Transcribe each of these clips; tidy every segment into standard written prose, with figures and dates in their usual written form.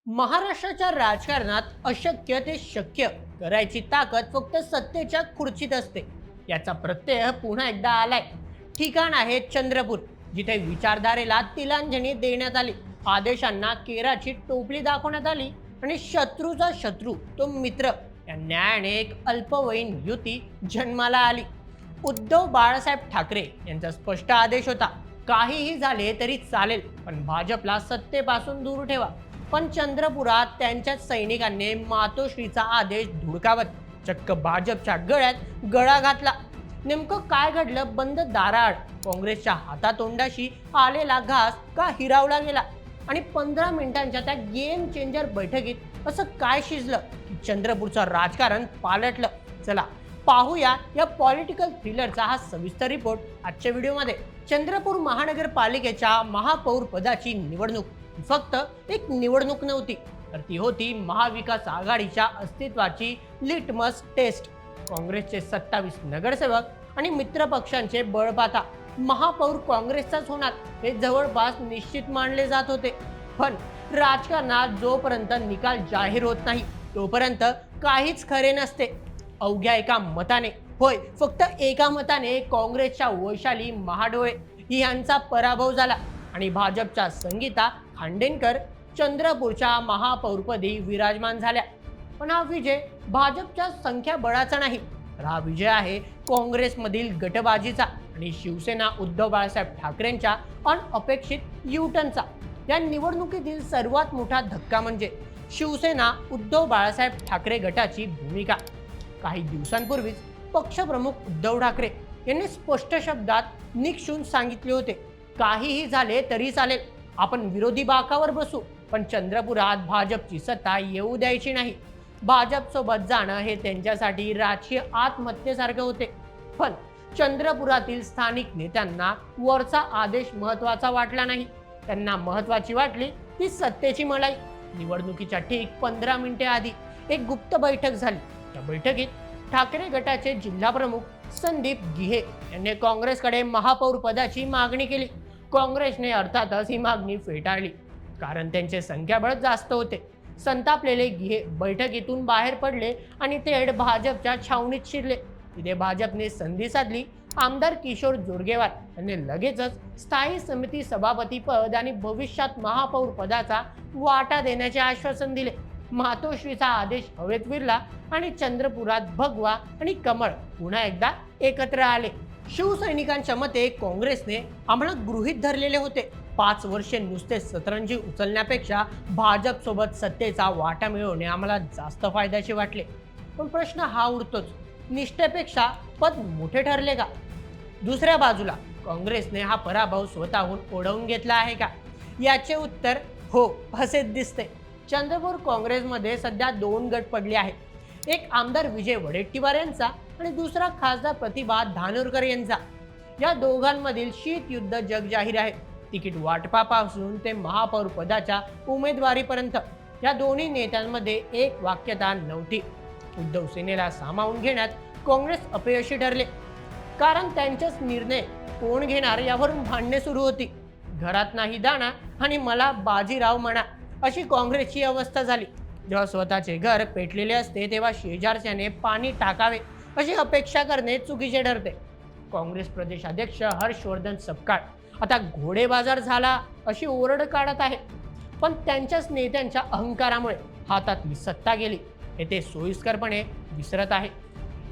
महाराष्ट्राच्या राजकारणात अशक्य ते शक्य करायची ताकद फक्त सत्तेच्या खुर्चीत असते. याचा प्रत्यय पुन्हा एकदा आलाय. ठिकाण आहे चंद्रपूर, जिथे विचारधारेला तिलांजली देण्यात आली, आदेशांना केराची टोपली दाखवण्यात आली आणि शत्रूचा शत्रू तो मित्र या न्यायाने एक अल्पवयीन युती जन्माला आली. उद्धव बाळासाहेब ठाकरे यांचा स्पष्ट आदेश होता, काहीही झाले तरी चालेल, पण भाजपला सत्तेपासून दूर ठेवा. पण चंद्रपुरात त्यांच्या सैनिकांनी मातोश्रीचा आदेश धुडकावत चक्क भाजपच्या गळ्यात गळा घातला. नेमकं काय घडलं बंद दाराआड? काँग्रेसच्या हातातोंडाशी आलेला घास का हिरावला गेला? आणि 15 मिनिटांच्या त्या गेम चेंजर बैठकीत असं काय शिजलं की चंद्रपूरचं राजकारण पालटलं? चला पाहूया या पॉलिटिकल थ्रिलरचा हा सविस्तर रिपोर्ट आजच्या व्हिडिओमध्ये. चंद्रपूर महानगरपालिकेच्या महापौर पदाची निवडणूक फक्त एक निवडणूक नव्हती, तर ती होती महाविकास आघाडीच्या अस्तित्वाची लिटमस टेस्ट. काँग्रेसचे 27 नगरसेवक आणि मित्रपक्षांचे बळपाता महापौर काँग्रेसचाच होणार हे जवळपास निश्चित मानले जात होते. पण राजकारणात जोपर्यंत निकाल जाहीर होत नाही तोपर्यंत काहीच खरे नसते. अवघ्या एका मताने, होय फक्त एका मताने, काँग्रेसच्या वैशाली महाडोळे यांचा पराभव झाला आणि भाजपच्या संगीता खांडेकर चंद्रपूरच्या महापौरपदी विराजमान झाल्या. पण हा विजय भाजपच्या संख्याबळाचा नाही, तर हा विजय आहे काँग्रेसमधील गटबाजीचा आणि शिवसेना उद्धव बाळासाहेब ठाकरेंच्या अनअपेक्षित युटर्नचा. या निवडणुकीतील सर्वात मोठा धक्का म्हणजे शिवसेना उद्धव बाळासाहेब ठाकरे गटाची भूमिका. काही दिवसांपूर्वीच पक्षप्रमुख उद्धव ठाकरे यांनी स्पष्ट शब्दात निक्षून सांगितले होते, काहीही झाले तरी चालेल, आपण विरोधी बाकावर बसू, पण चंद्रपुरात भाजपची सत्ता येऊ द्यायची नाही. भाजपसोबत जाणं हे त्यांच्यासाठी राजकीय आत्महत्येसारखे होते. पण चंद्रपुरातील स्थानिक नेत्यांना वरचा आदेश महत्वाचा वाटला नाही. त्यांना महत्वाची वाटली ती सत्तेची मलाई. निवडणुकीच्या ठीक 15 मिनिटे आधी एक गुप्त बैठक झाली. त्या बैठकीत ठाकरे गटाचे जिल्हा प्रमुख संदीप गिहे यांनी काँग्रेसकडे महापौर पदाची मागणी केली. काँग्रेसने अर्थातच ही मागणी फेटाळली, कारण त्यांचे संख्याबळ जास्त होते. संतापलेले गिहे बैठकीतून बाहेर पडले आणि थेट भाजपच्या छावणीत शिरले. तिथे भाजपने संधी साधली. आमदार किशोर जोरगेवार यांनी लगेचच स्थायी समिती सभापती पद आणि भविष्यात महापौर पदाचा वाटा देण्याचे आश्वासन दिले. मातोश्रीचा आदेश हवेत विरला आणि चंद्रपुरात भगवा आणि कमळ पुन्हा एकदा एकत्र आले. शिवसैनिकांच्या मते काँग्रेसने आम्हाला गृहीत धरलेले होते. 5 वर्षे नुसते सतरंजी उचलण्यापेक्षा भाजप सोबत सत्तेचा वाटा मिळवणे आम्हाला जास्त फायद्याचे वाटले. पण प्रश्न हा उरतोच, निष्ठेपेक्षा पद मोठे ठरले का? दुसऱ्या बाजूला काँग्रेसने हा पराभव स्वतःहून ओढवून घेतला आहे का? याचे उत्तर हो असेच दिसते. चंद्रपूर काँग्रेसमध्ये सध्या 2 गट पडले आहेत. एक आमदार विजय वडेट्टीवार यांचा आणि दुसरा खासदार प्रतिभा धानोरकर यांचा. या दोघांमधील शीत युद्ध जग जाहीर आहे. तिकीट वाटपापासून ते महापौर पदाच्या उमेदवारीपर्यंत या दोन्ही नेत्यांमध्ये एक वाक्यता नव्हती. उद्धव सेनेला सामावून घेण्यात काँग्रेस अपयशी ठरले, कारण त्यांचाच निर्णय कोण घेणार यावरून भांडणे सुरू होती. घरात नाही दाणा आणि मला बाजीराव म्हणा, अशी काँग्रेसची अवस्था झाली. जेव्हा स्वतःचे घर पेटलेले असते तेव्हा शेजारच्याने पाणी टाकावे अशी अपेक्षा करणे चुकीचे ठरते. काँग्रेस प्रदेशाध्यक्ष हर्षवर्धन सपकाळ आता घोडेबाजार झाला अशी ओरड काढत आहे. पण त्यांच्याच नेत्यांच्या अहंकारामुळे हातातली सत्ता गेली हे ते सोयीस्करपणे विसरत आहे.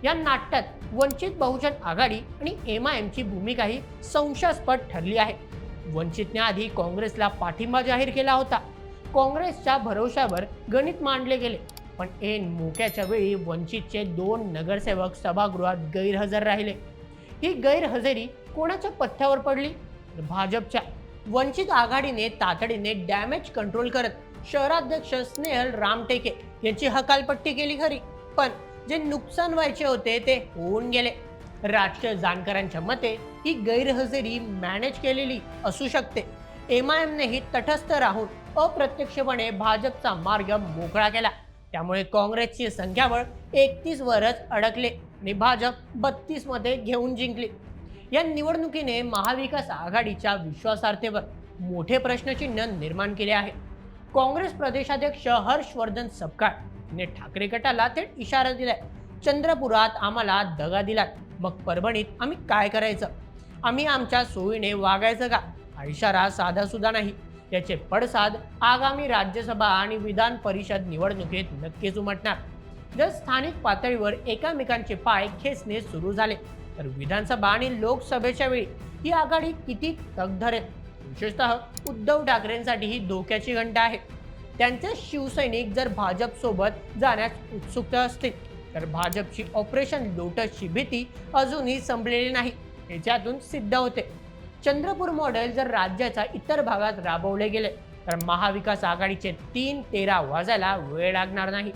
या नाट्यात वंचित बहुजन आघाडी आणि MIMची भूमिकाही संशयास्पद ठरली आहे. वंचितने आधी काँग्रेसला पाठिंबा जाहीर केला होता. काँग्रेसच्या भरोशावर गणित मांडले गेले, पण ऐन मोक्याच्या वेळी वंचितचे 2 नगरसेवक सभागृहात गैरहजर राहिले. ही गैरहजेरी कोणाच्या पथ्यावर पडली? भाजपच्या. वंचित आघाडीने तातडीने डॅमेज कंट्रोल करत शहराध्यक्ष स्नेहल रामटेके यांची हकालपट्टी केली खरी, पण जे नुकसान व्हायचे होते ते होऊन गेले. राजकीय जाणकारांच्या मते ही गैरहजेरी मॅनेज केलेली असू शकते. MIMनेही तटस्थ राहून अप्रत्यक्षपणे भाजपचा मार्ग मोकळा केला. त्यामुळे काँग्रेसची संख्याबळ 31 वरच अडकले आणि भाजप 32 मध्ये घेऊन जिंकली. या निवडणुकीने महाविकास आघाडीच्या विश्वासार्हतेवर मोठे प्रश्नचिन्ह निर्माण केले आहे. काँग्रेस प्रदेशाध्यक्ष हर्षवर्धन सपकाळ यांनी ठाकरे गटाला थेट इशारा दिलाय. चंद्रपुरात आम्हाला दगा दिलात, मग परभणीत आम्ही काय करायचं? आम्ही आमच्या सोयीने वागायचं का? हा इशारा साधा सुद्धा नाही. याचे पडसाद आगामी राज्यसभा आणि विधान परिषद निवडणुकीत नक्कीच उमटणार. जर स्थानिक पातळीवर एकामेकांचे पाय खेचणे सुरू झाले तर विधानसभा आणि लोकसभेच्या वेळी ही आघाडी किती तग धरेल? विशेषतः उद्धव ठाकरेंसाठी ही धोक्याची घंटा आहे. त्यांचे शिवसैनिक जर भाजप सोबत जाण्यास उत्सुक असतील तर भाजपची ऑपरेशन लोटसची भीती अजूनही संपलेली नाही, हे त्यातून सिद्ध होते. चंद्रपूर मॉडेल जर राज्याच्या इतर भागात राबवले गेले तर महाविकास आघाडीचे 3-13 वाजायला वेळ लागणार नाही.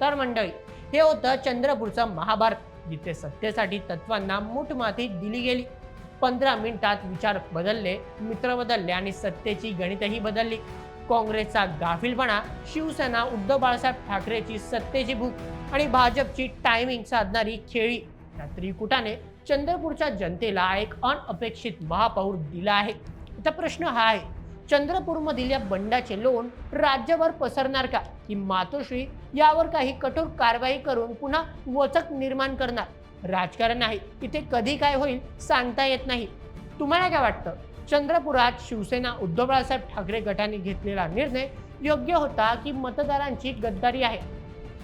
तर मंडळी, हे होतं चंद्रपूरचं महाभारत, जिथे सत्तेसाठी तत्वांना मूठमाती दिली गेली. 15 मिनिटात विचार बदलले, मित्र बदलले आणि सत्तेची गणितही बदलली. काँग्रेसचा गाफीलपणा, शिवसेना उद्धव बाळासाहेब ठाकरेची सत्तेची भूक आणि भाजपची टायमिंग साधणारी खेळी, या त्रिकुटाने चंद्रपूरच्या जनतेला एक अनपेक्षित महापौर दिला आहे. आता प्रश्न हा आहे, चंद्रपूरमधील या बंडाचे लोण राज्यभर पसरणार का, की मातोश्री यावर काही कठोर कारवाई करून पुन्हा वचक निर्माण करणार? राजकारण आहे, इथे कधी काय होईल सांगता येत नाही. तुम्हाला काय वाटतं? चंद्रपुरात शिवसेना उद्धव बाळासाहेब ठाकरे गटाने घेतलेला निर्णय योग्य होता की मतदारांची गद्दारी आहे?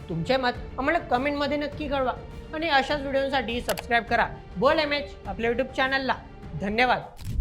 तुमचे मत आम्हाला कमेंटमध्ये नक्की कळवा आणि अशाच व्हिडिओसाठी सबस्क्राईब करा बोल MH आपल्या YouTube चॅनलला. धन्यवाद.